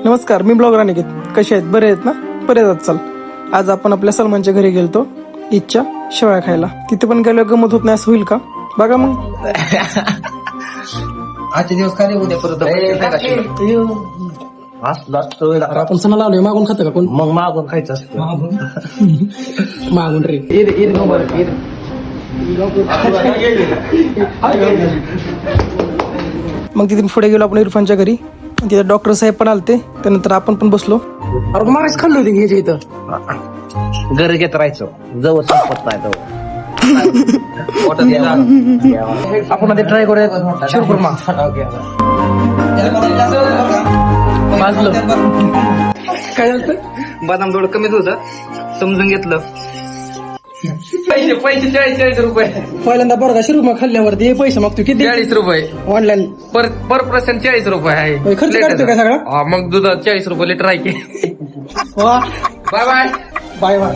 नमस्कार, मी ब्लॉगर अनिकेत. कसे आहेत? बरे आहेत ना? बरे आहेत. चल, आज आपण आपल्या सलमानच्या घरी गेलतो ईदच्या शेवया खायला. तिथे पण गेलो गमत होत नाही असं होईल का? बघा मग. आजचे दिवस काय उद्या परत आपण सणाला आलोय. मागून खातं का कोण? मग मागून खायचं असतं. मागून रे. मग तिथून पुढे गेलो आपण इरफानच्या घरी. तिथे डॉक्टर साहेब पण आलते. त्यानंतर आपण पण बसलो. अरे मागाच खाल्लो होती घ्यायच्या इथं. घरी घेत राहायचं जवळ संपत नाही आपण आधी ट्राय करूया शिरकुर्मा. काय झालं? बदाम थोडं कमीच होतं, समजून घेतलं. पैसे 40 रुपये. पहिल्यांदा बरं का शिरुमा खाल्ल्यावरती हे पैसे मागतो किती? 40 रुपये ऑनलाईन. पर पर्सन 40 रुपये आहे. खर्च काढतो का सगळा? हा, मग दुधात 40 रुपये लिटर आहे की. वा, बाय बाय बाय बाय.